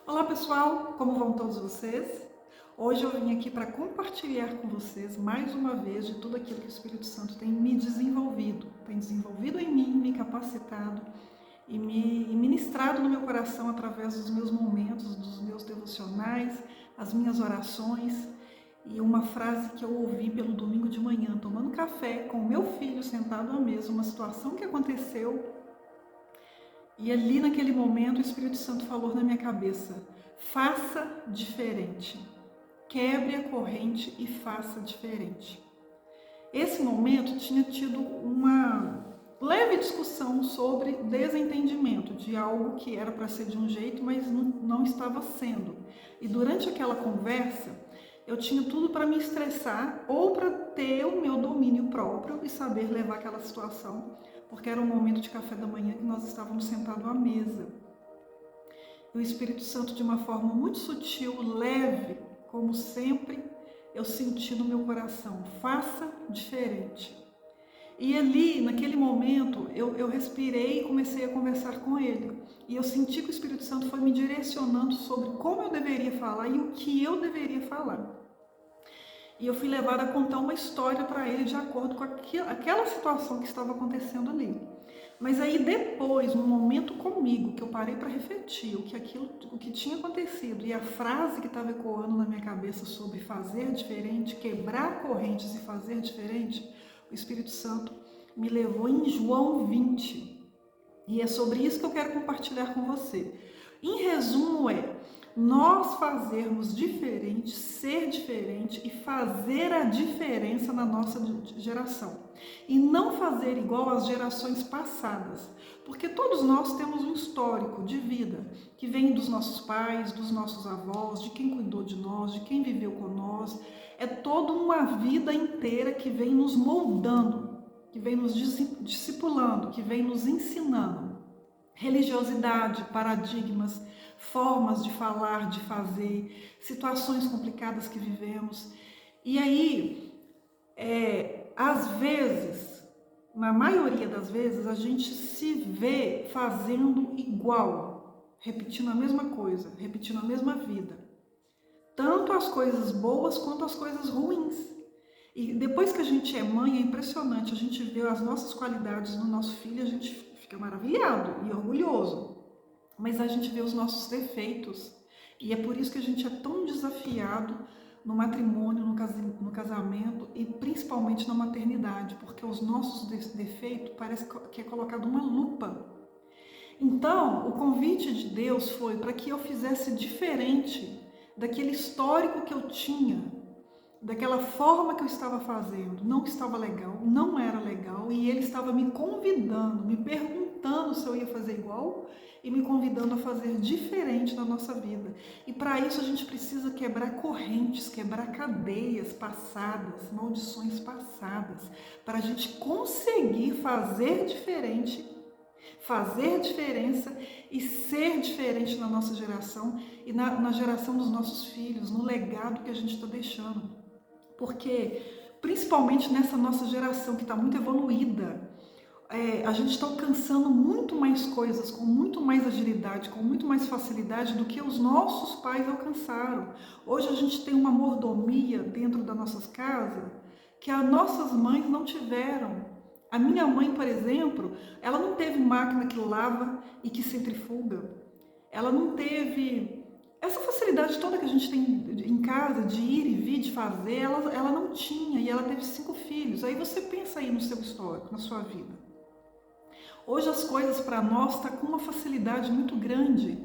Olá pessoal, como vão todos vocês? Hoje eu vim aqui para compartilhar com vocês mais uma vez de tudo aquilo que o Espírito Santo tem me desenvolvido, em mim, me capacitado e me ministrado no meu coração através dos meus momentos, dos meus devocionais, as minhas orações. E uma frase que eu ouvi pelo domingo de manhã, tomando café com o meu filho sentado à mesa, uma situação que aconteceu. E ali naquele momento o Espírito Santo falou na minha cabeça: faça diferente. Quebre a corrente e faça diferente. Esse momento tinha tido uma leve discussão sobre desentendimento de algo que era para ser de um jeito, mas não estava sendo. E durante aquela conversa, eu tinha tudo para me estressar ou para ter o meu domínio próprio e saber levar aquela situação, porque era um momento de café da manhã que nós estávamos sentados à mesa. E o Espírito Santo, de uma forma muito sutil, leve, como sempre, eu senti no meu coração: faça diferente. E ali, naquele momento, eu respirei e comecei a conversar com ele. E eu senti que o Espírito Santo foi me direcionando sobre como eu deveria falar e o que eu deveria falar. E eu fui levada a contar uma história para ele de acordo com aquela situação que estava acontecendo ali. Mas aí depois, no momento comigo, que eu parei para refletir o que tinha acontecido e a frase que estava ecoando na minha cabeça sobre fazer diferente, quebrar correntes e fazer diferente, o Espírito Santo me levou em João 20. E é sobre isso que eu quero compartilhar com você. Em resumo nós fazermos diferente, ser diferente e fazer a diferença na nossa geração. E não fazer igual às gerações passadas, porque todos nós temos um histórico de vida que vem dos nossos pais, dos nossos avós, de quem cuidou de nós, de quem viveu com nós. É toda uma vida inteira que vem nos moldando, que vem nos discipulando, que vem nos ensinando. Religiosidade, paradigmas, formas de falar, de fazer, situações complicadas que vivemos. E aí, às vezes, na maioria das vezes, a gente se vê fazendo igual, repetindo a mesma coisa, repetindo a mesma vida. Tanto as coisas boas quanto as coisas ruins. E depois que a gente é mãe, é impressionante, a gente vê as nossas qualidades no nosso filho, a gente fica maravilhado e orgulhoso. Mas a gente vê os nossos defeitos. E é por isso que a gente é tão desafiado no matrimônio, no casamento e principalmente na maternidade, porque os nossos defeitos parece que é colocado uma lupa. Então, o convite de Deus foi para que eu fizesse diferente daquele histórico que eu tinha, daquela forma que eu estava fazendo. Não estava legal, não era legal, e ele estava me convidando, me perguntando se eu ia fazer igual e me convidando a fazer diferente na nossa vida. E para isso a gente precisa quebrar correntes, quebrar cadeias passadas, maldições passadas, para a gente conseguir fazer diferente, fazer diferença e ser diferente na nossa geração e na geração dos nossos filhos, no legado que a gente está deixando. Porque, principalmente nessa nossa geração que está muito evoluída, a gente está alcançando muito mais coisas, com muito mais agilidade, com muito mais facilidade do que os nossos pais alcançaram. Hoje a gente tem uma mordomia dentro das nossas casas que as nossas mães não tiveram. A minha mãe, por exemplo, ela não teve máquina que lava e que centrifuga. Ela não teve essa facilidade toda que a gente tem em casa de ir e vir, de fazer, ela não tinha, e ela teve 5 filhos. Aí você pensa aí no seu histórico, na sua vida. Hoje as coisas para nós estão com uma facilidade muito grande.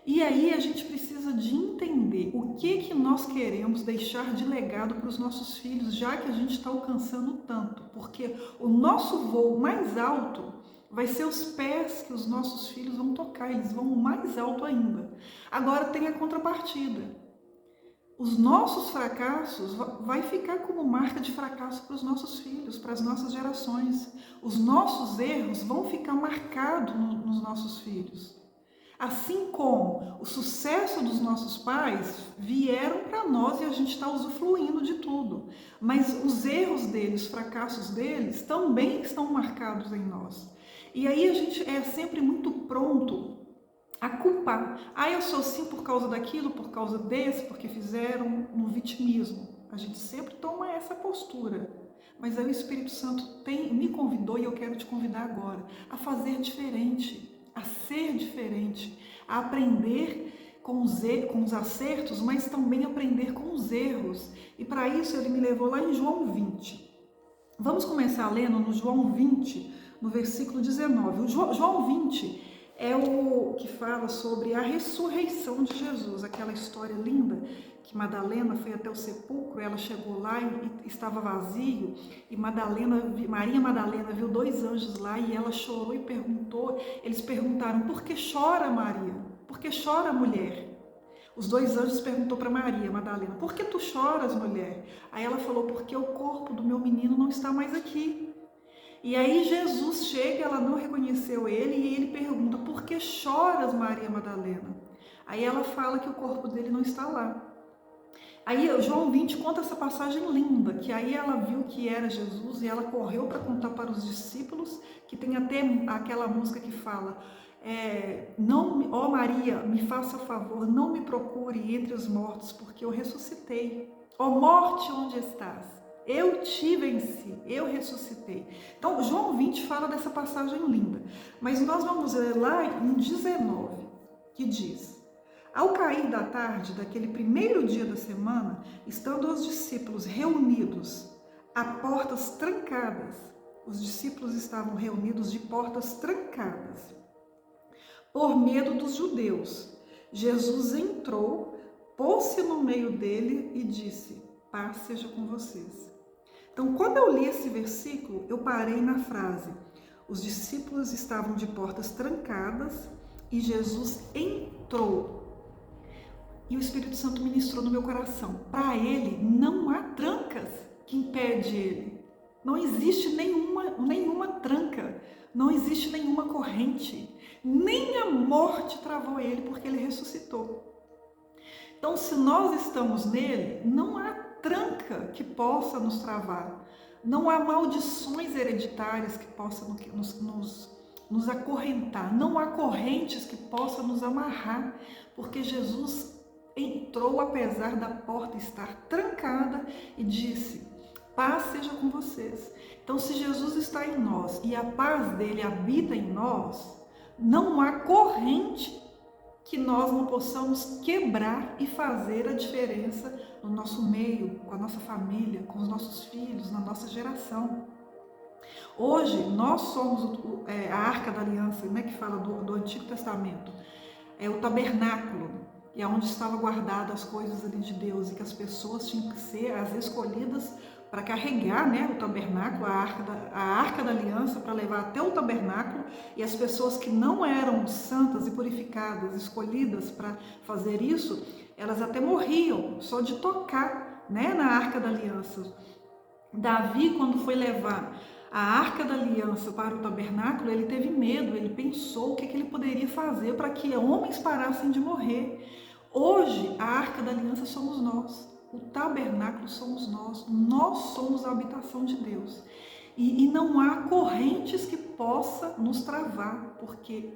E aí a gente precisa de entender o que nós queremos deixar de legado para os nossos filhos, já que a gente está alcançando tanto. Porque o nosso voo mais alto vai ser os pés que os nossos filhos vão tocar, eles vão mais alto ainda. Agora tem a contrapartida. Os nossos fracassos vai ficar como marca de fracasso para os nossos filhos, para as nossas gerações. Os nossos erros vão ficar marcados nos nossos filhos. Assim como o sucesso dos nossos pais vieram para nós e a gente está usufruindo de tudo. Mas os erros deles, os fracassos deles, também estão marcados em nós. E aí a gente é sempre muito pronto a culpar. Eu sou assim por causa daquilo, por causa desse, porque fizeram, no vitimismo. A gente sempre toma essa postura. Mas aí o Espírito Santo me convidou, e eu quero te convidar agora, a fazer diferente, a ser diferente, a aprender com os acertos, mas também aprender com os erros. E para isso ele me levou lá em João 20. Vamos começar lendo no João 20, no versículo 19. O João 20 é o que fala sobre a ressurreição de Jesus, aquela história linda que Madalena foi até o sepulcro, ela chegou lá e estava vazio, e Maria Madalena viu 2 anjos lá e ela chorou e perguntou, eles perguntaram, por que chora, Maria? Por que chora, mulher? Os 2 anjos perguntou para Maria Madalena, por que tu choras, mulher? Aí ela falou, porque o corpo do meu menino não está mais aqui. E aí Jesus chega, ela não reconheceu ele, e ele pergunta, por que choras, Maria Madalena? Aí ela fala que o corpo dele não está lá. Aí João 20 conta essa passagem linda, que aí ela viu que era Jesus e ela correu para contar para os discípulos, que tem até aquela música que fala, ó Maria, me faça favor, não me procure entre os mortos, porque eu ressuscitei. Ó morte, onde estás? Eu te venci, eu ressuscitei. Então, João 20 fala dessa passagem linda. Mas nós vamos ler lá em 19, que diz, ao cair da tarde daquele primeiro dia da semana, estando os discípulos reunidos a portas trancadas, os discípulos estavam reunidos de portas trancadas, por medo dos judeus, Jesus entrou, pôs-se no meio dele e disse, paz seja com vocês. Então, quando eu li esse versículo, eu parei na frase, os discípulos estavam de portas trancadas e Jesus entrou. E o Espírito Santo ministrou no meu coração. Para ele, não há trancas que impede ele. Não existe nenhuma tranca, não existe nenhuma corrente. Nem a morte travou ele, porque ele ressuscitou. Então, se nós estamos nele, não há tranca que possa nos travar. Não há maldições hereditárias que possam nos acorrentar. Não há correntes que possam nos amarrar, porque Jesus entrou apesar da porta estar trancada e disse, paz seja com vocês. Então, se Jesus está em nós e a paz dele habita em nós, não há corrente que nós não possamos quebrar e fazer a diferença no nosso meio, com a nossa família, com os nossos filhos, na nossa geração. Hoje, nós somos a Arca da Aliança, né, que fala do Antigo Testamento, é o tabernáculo, e é onde estavam guardadas as coisas ali de Deus, e que as pessoas tinham que ser as escolhidas para carregar, né, o tabernáculo, a arca da aliança, para levar até o tabernáculo, e as pessoas que não eram santas e purificadas, escolhidas para fazer isso, elas até morriam só de tocar, né, na arca da aliança. Davi, quando foi levar a arca da aliança para o tabernáculo, ele teve medo, ele pensou o que ele poderia fazer para que homens parassem de morrer. Hoje, a arca da aliança somos nós. O tabernáculo somos nós somos a habitação de Deus. E não há correntes que possa nos travar, porque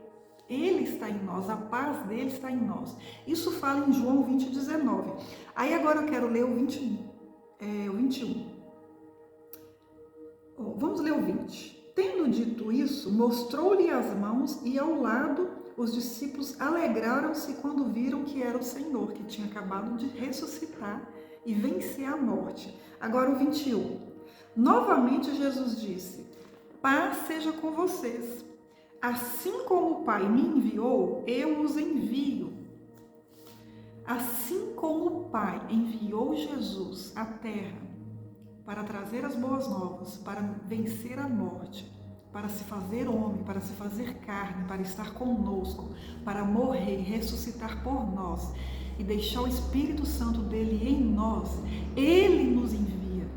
Ele está em nós, a paz dele está em nós. Isso fala em João 20, 19. Aí agora eu quero ler o 21. Vamos ler o 20. Tendo dito isso, mostrou-lhe as mãos e ao lado os discípulos alegraram-se quando viram que era o Senhor, que tinha acabado de ressuscitar e vencer a morte. Agora o 21. Novamente Jesus disse, paz seja com vocês. Assim como o Pai me enviou, eu os envio. Assim como o Pai enviou Jesus à terra para trazer as boas novas, para vencer a morte, para se fazer homem, para se fazer carne, para estar conosco, para morrer e ressuscitar por nós e deixar o Espírito Santo dele em nós, ele nos envia.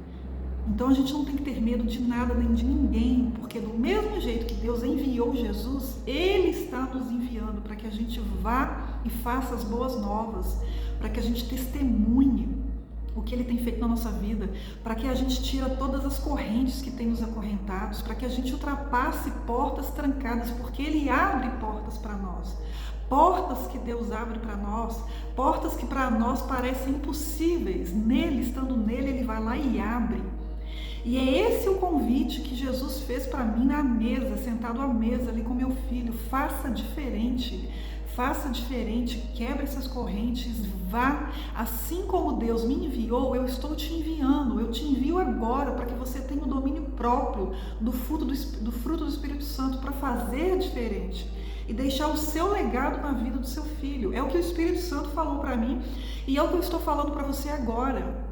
Então a gente não tem que ter medo de nada nem de ninguém, porque do mesmo jeito que Deus enviou Jesus, ele está nos enviando para que a gente vá e faça as boas novas, para que a gente testemunhe o que ele tem feito na nossa vida, para que a gente tire todas as correntes que tem nos acorrentados, para que a gente ultrapasse portas trancadas, porque ele abre portas para nós. portas que Deus abre para nós, portas que para nós parecem impossíveis. Nele, estando nele, ele vai lá e abre. E é esse o convite que Jesus fez para mim na mesa, sentado à mesa ali com meu filho. Faça diferente, quebre essas correntes, vá. Assim como Deus me enviou, eu estou te enviando, eu te envio agora para que você tenha o domínio próprio do fruto do Espírito Santo para fazer diferente e deixar o seu legado na vida do seu filho. É o que o Espírito Santo falou para mim e é o que eu estou falando para você agora.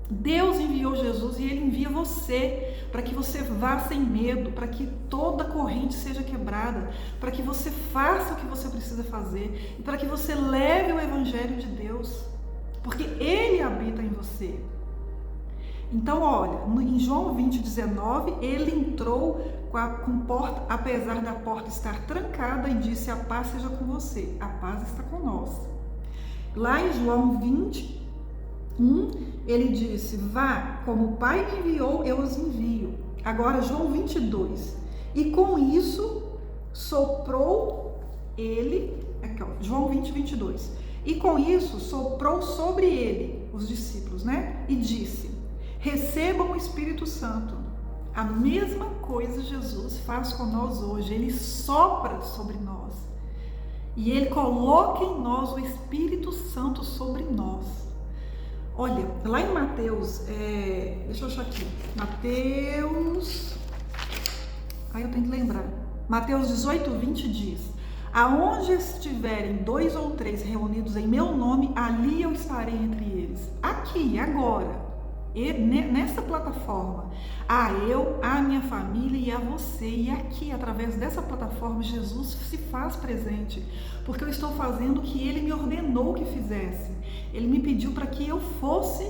Deus enviou Jesus e Ele envia você para que você vá sem medo, para que toda corrente seja quebrada, para que você faça o que você precisa fazer e para que você leve o Evangelho de Deus, porque Ele habita em você. Então, olha, em João 20:19, Ele entrou com porta, apesar da porta estar trancada, e disse: a paz seja com você, a paz está com nós. Lá em João 20, ele disse: vá, como o Pai me enviou, eu os envio. Agora João 22, e com isso soprou ele, aqui ó, João 20:22, e com isso soprou sobre ele, os discípulos, né? E disse: recebam o Espírito Santo. A mesma coisa Jesus faz com nós hoje, ele sopra sobre nós e ele coloca em nós o Espírito Santo sobre nós. Olha, lá em Mateus, deixa eu achar aqui, Mateus, aí eu tenho que lembrar, Mateus 18:20 diz: aonde estiverem 2 ou 3 reunidos em meu nome, ali eu estarei entre eles. Aqui, agora, nessa plataforma, eu, a minha família e a você. E aqui, através dessa plataforma, Jesus se faz presente, porque eu estou fazendo o que Ele me ordenou que fizesse. Ele me pediu para que eu fosse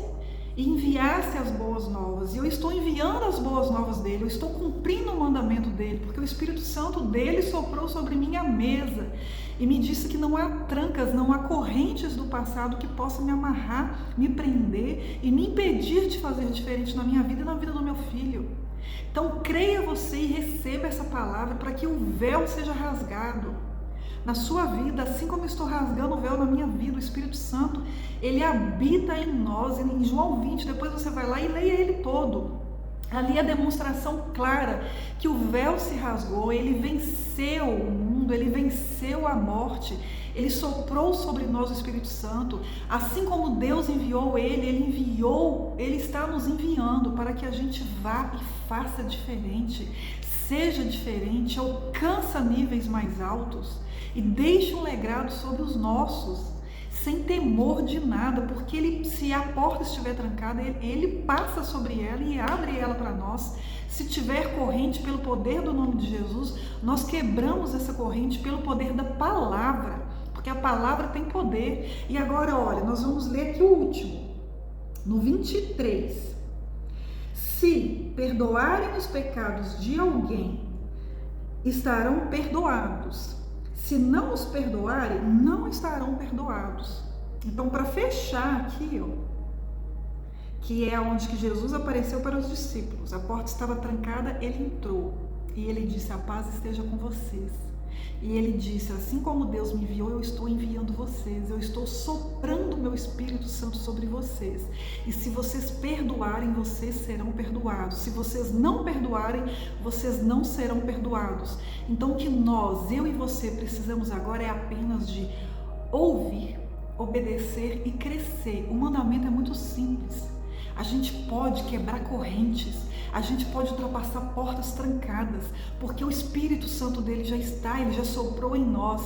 e enviasse as boas novas, e eu estou enviando as boas novas dele, eu estou cumprindo o mandamento dele, porque o Espírito Santo dele soprou sobre minha mesa e me disse que não há trancas, não há correntes do passado que possam me amarrar, me prender e me impedir de fazer diferente na minha vida e na vida do meu filho. Então creia você e receba essa palavra para que o véu seja rasgado na sua vida, assim como eu estou rasgando o véu na minha vida. O Espírito Santo, ele habita em nós. Em João 20, depois você vai lá e leia ele todo. Ali a demonstração clara que o véu se rasgou, ele venceu o mundo, ele venceu a morte, ele soprou sobre nós o Espírito Santo. Assim como Deus enviou ele está nos enviando para que a gente vá e faça diferente, seja diferente, alcança níveis mais altos e deixe um legado sobre os nossos, sem temor de nada, porque se a porta estiver trancada, ele passa sobre ela e abre ela para nós. Se tiver corrente, pelo poder do nome de Jesus, nós quebramos essa corrente pelo poder da palavra, porque a palavra tem poder. E agora, olha, nós vamos ler aqui o último, no 23. Se perdoarem os pecados de alguém, estarão perdoados. Se não os perdoarem, não estarão perdoados. Então, para fechar aqui, ó, que é onde que Jesus apareceu para os discípulos, a porta estava trancada, ele entrou e ele disse: a paz esteja com vocês. E ele disse: assim como Deus me enviou, eu estou enviando vocês, eu estou soprando o meu Espírito Santo sobre vocês. E se vocês perdoarem, vocês serão perdoados. Se vocês não perdoarem, vocês não serão perdoados. Então o que eu e você precisamos agora é apenas de ouvir, obedecer e crescer. O mandamento é muito simples. A gente pode quebrar correntes, a gente pode ultrapassar portas trancadas, porque o Espírito Santo dele já está, ele já soprou em nós.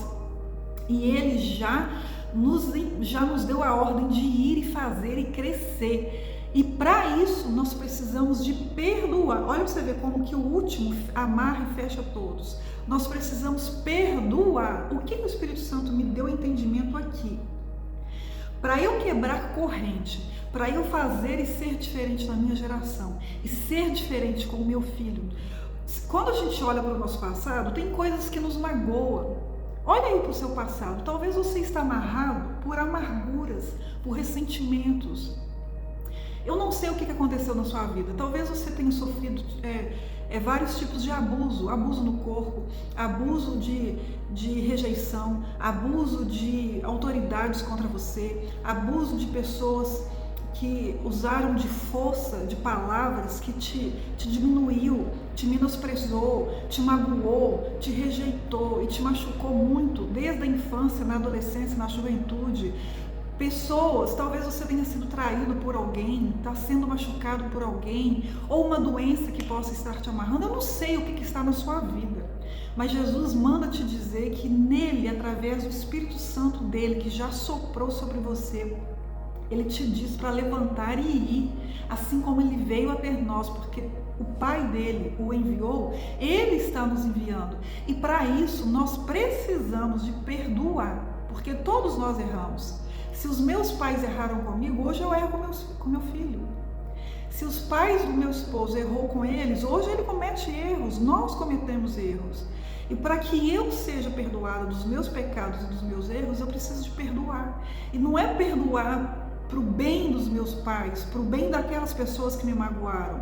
E ele já nos deu a ordem de ir e fazer e crescer. E para isso nós precisamos de perdoar. Olha para você ver como que o último amarra e fecha todos. Nós precisamos perdoar. O que o Espírito Santo me deu entendimento aqui? Para eu quebrar corrente, para eu fazer e ser diferente na minha geração, e ser diferente com o meu filho. Quando a gente olha para o nosso passado, tem coisas que nos magoam. Olha aí para o seu passado. Talvez você está amarrado por amarguras, por ressentimentos. Eu não sei o que aconteceu na sua vida. Talvez você tenha sofrido vários tipos de abuso. Abuso no corpo, abuso de rejeição, abuso de autoridades contra você, abuso de pessoas que usaram de força, de palavras que te diminuiu, te menosprezou, te magoou, te rejeitou e te machucou muito, desde a infância, na adolescência, na juventude. Pessoas, talvez você tenha sido traído por alguém, está sendo machucado por alguém, ou uma doença que possa estar te amarrando. Eu não sei o que está na sua vida, mas Jesus manda te dizer que nele, através do Espírito Santo dele, que já soprou sobre você, ele te diz para levantar e ir, assim como ele veio até nós, porque o Pai dele o enviou, ele está nos enviando. E para isso nós precisamos de perdoar, porque todos nós erramos. Se os meus pais erraram comigo, hoje eu erro com meu filho. Se os pais do meu esposo errou com eles, hoje ele comete erros, nós cometemos erros. E para que eu seja perdoada dos meus pecados e dos meus erros, eu preciso de perdoar. E não é perdoar para o bem dos meus pais, para o bem daquelas pessoas que me magoaram,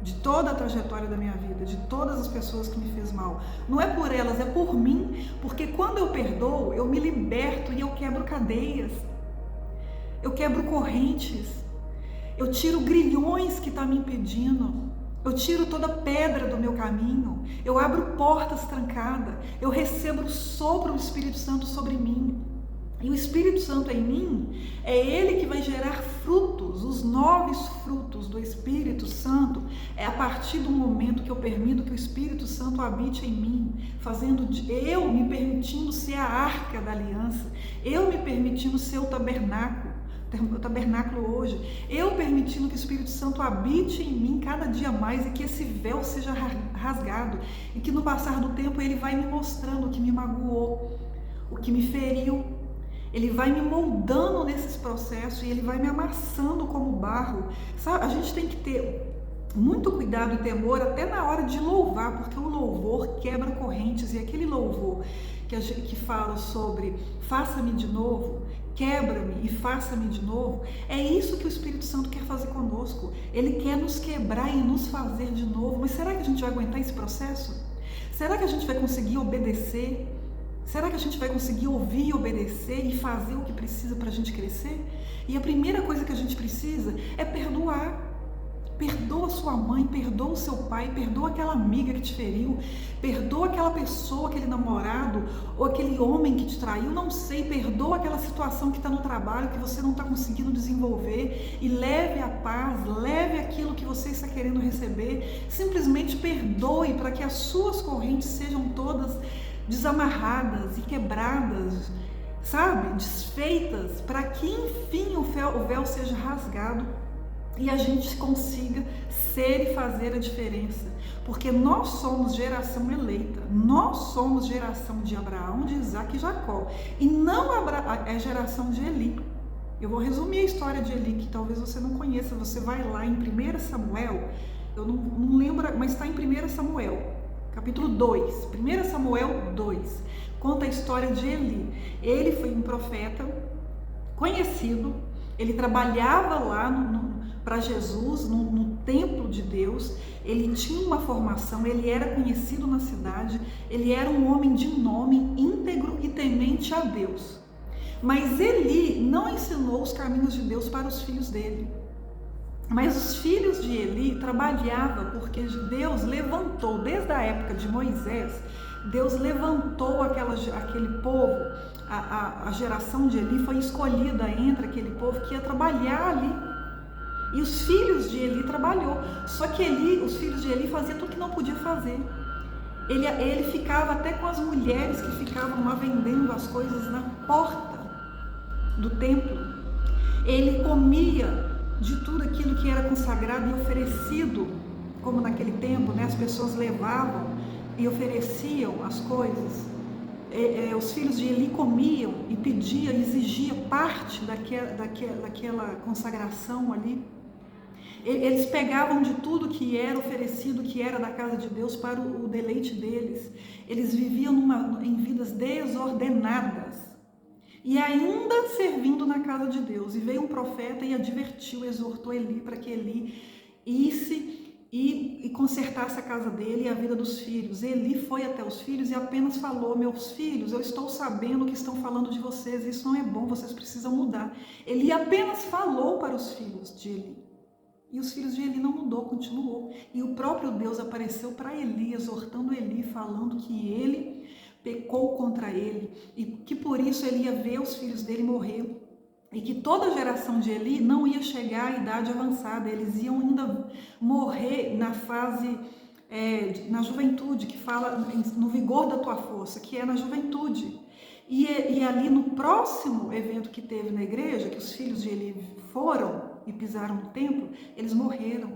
de toda a trajetória da minha vida, de todas as pessoas que me fez mal. Não é por elas, é por mim, porque quando eu perdoo, eu me liberto e eu quebro cadeias, eu quebro correntes, eu tiro grilhões que estão me impedindo, eu tiro toda pedra do meu caminho, eu abro portas trancadas, eu recebo o sopro do Espírito Santo sobre mim. E o Espírito Santo em mim, é ele que vai gerar frutos, os 9 frutos do Espírito Santo. É a partir do momento que eu permito que o Espírito Santo habite em mim, eu me permitindo ser a arca da aliança, eu me permitindo ser o tabernáculo hoje, eu permitindo que o Espírito Santo habite em mim cada dia mais e que esse véu seja rasgado e que no passar do tempo ele vai me mostrando o que me magoou, o que me feriu. Ele vai me moldando nesses processos e ele vai me amassando como barro. Sabe? A gente tem que ter muito cuidado e temor até na hora de louvar, porque o louvor quebra correntes, e aquele louvor que fala sobre faça-me de novo, quebra-me e faça-me de novo, é isso que o Espírito Santo quer fazer conosco. Ele quer nos quebrar e nos fazer de novo. Mas será que a gente vai aguentar esse processo? Será que a gente vai conseguir obedecer? Será que a gente vai conseguir ouvir, obedecer e fazer o que precisa para a gente crescer? E a primeira coisa que a gente precisa é perdoar. Perdoa sua mãe, perdoa o seu pai, perdoa aquela amiga que te feriu, perdoa aquela pessoa, aquele namorado ou aquele homem que te traiu, não sei, perdoa aquela situação que está no trabalho que você não está conseguindo desenvolver e leve a paz, leve aquilo que você está querendo receber, simplesmente perdoe para que as suas correntes sejam todas desamarradas e quebradas, sabe? Desfeitas, para que enfim o véu seja rasgado e a gente consiga ser e fazer a diferença, porque nós somos geração eleita, nós somos geração de Abraão, de Isaac e Jacó, e não é geração de Eli. Eu vou resumir a história de Eli, que talvez você não conheça. Você vai lá em 1 Samuel, eu não lembro, mas está em 1 Samuel, capítulo 2, 1 Samuel 2, conta a história de Eli. Ele foi um profeta conhecido, ele trabalhava lá para Jesus, no templo de Deus, ele tinha uma formação, ele era conhecido na cidade, ele era um homem de nome, íntegro e temente a Deus. Mas Eli não ensinou os caminhos de Deus para os filhos dele. Mas os filhos de Eli trabalhavam porque Deus levantou, desde a época de Moisés, Deus levantou aquele povo, a geração de Eli foi escolhida entre aquele povo que ia trabalhar ali. E os filhos de Eli trabalhou. Só que os filhos de Eli faziam tudo que não podia fazer. Ele ficava até com as mulheres que ficavam lá vendendo as coisas na porta do templo. Ele comia de tudo aquilo que era consagrado e oferecido, como naquele tempo, né? As pessoas levavam e ofereciam as coisas. Os filhos de Eli comiam e pediam, exigiam parte daquela consagração ali. Eles pegavam de tudo que era oferecido, que era da casa de Deus, para o deleite deles. Eles viviam em vidas desordenadas. e ainda servindo na casa de Deus. E veio um profeta e advertiu, exortou Eli para que Eli isse e consertasse a casa dele e a vida dos filhos. Eli foi até os filhos e apenas falou: meus filhos, eu estou sabendo que estão falando de vocês, isso não é bom, vocês precisam mudar. Eli apenas falou para os filhos de Eli. E os filhos de Eli não mudou, continuou. E o próprio Deus apareceu para Eli, exortando Eli, falando que ele pecou contra ele e que por isso ele ia ver os filhos dele morrer. E que toda a geração de Eli não ia chegar à idade avançada, eles iam ainda morrer na fase, na juventude, que fala no vigor da tua força, que é na juventude. E ali no próximo evento que teve na igreja, que os filhos de Eli foram e pisaram no templo, eles morreram.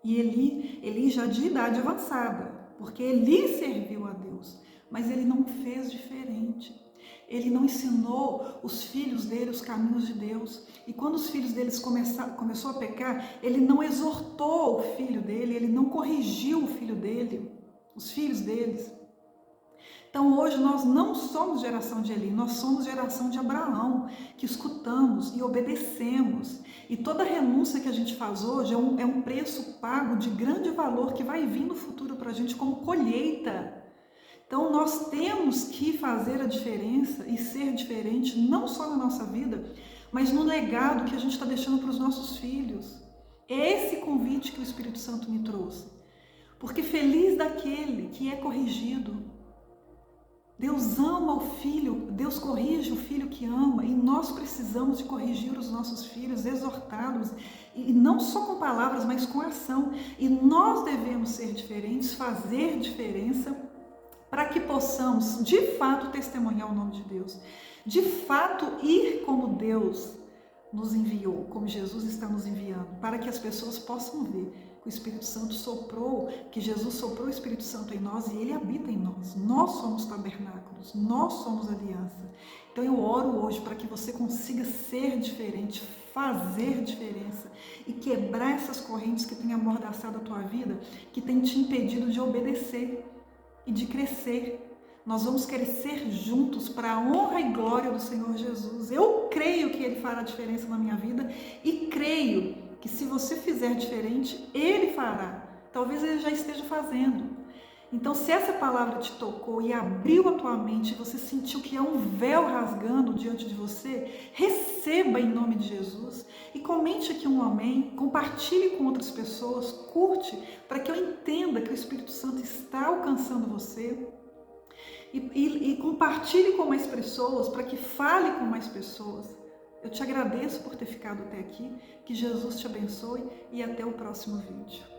E Eli já de idade avançada, porque Eli serviu a Deus, mas ele não fez diferente. Ele não ensinou os filhos dele os caminhos de Deus. E quando os filhos deles começou a pecar, ele não exortou o filho dele, ele não corrigiu o filho dele, os filhos deles. Então hoje nós não somos geração de Eli, nós somos geração de Abraão, que escutamos e obedecemos. E toda renúncia que a gente faz hoje é um preço pago de grande valor que vai vir no futuro para a gente como colheita. Então nós temos que fazer a diferença e ser diferente, não só na nossa vida, mas no legado que a gente está deixando para os nossos filhos. É esse convite que o Espírito Santo me trouxe. Porque feliz daquele que é corrigido. Deus ama o filho, Deus corrige o filho que ama, e nós precisamos de corrigir os nossos filhos, exortá-los, e não só com palavras, mas com ação. E nós devemos ser diferentes, fazer diferença, para que possamos, de fato, testemunhar o nome de Deus, de fato, ir como Deus nos enviou, como Jesus está nos enviando, para que as pessoas possam ver que o Espírito Santo soprou, que Jesus soprou o Espírito Santo em nós e ele habita em nós. Nós somos tabernáculos, nós somos aliança. Então eu oro hoje para que você consiga ser diferente, fazer diferença e quebrar essas correntes que têm amordaçado a tua vida, que têm te impedido de obedecer e de crescer. Nós vamos crescer juntos para a honra e glória do Senhor Jesus. Eu creio que Ele fará diferença na minha vida e creio que se você fizer diferente, Ele fará. Talvez Ele já esteja fazendo. Então, se essa palavra te tocou e abriu a tua mente, você sentiu que é um véu rasgando diante de você, receba em nome de Jesus e comente aqui um amém, compartilhe com outras pessoas, curte, para que eu entenda que o Espírito Santo está alcançando você. E compartilhe com mais pessoas, para que fale com mais pessoas. Eu te agradeço por ter ficado até aqui, que Jesus te abençoe e até o próximo vídeo.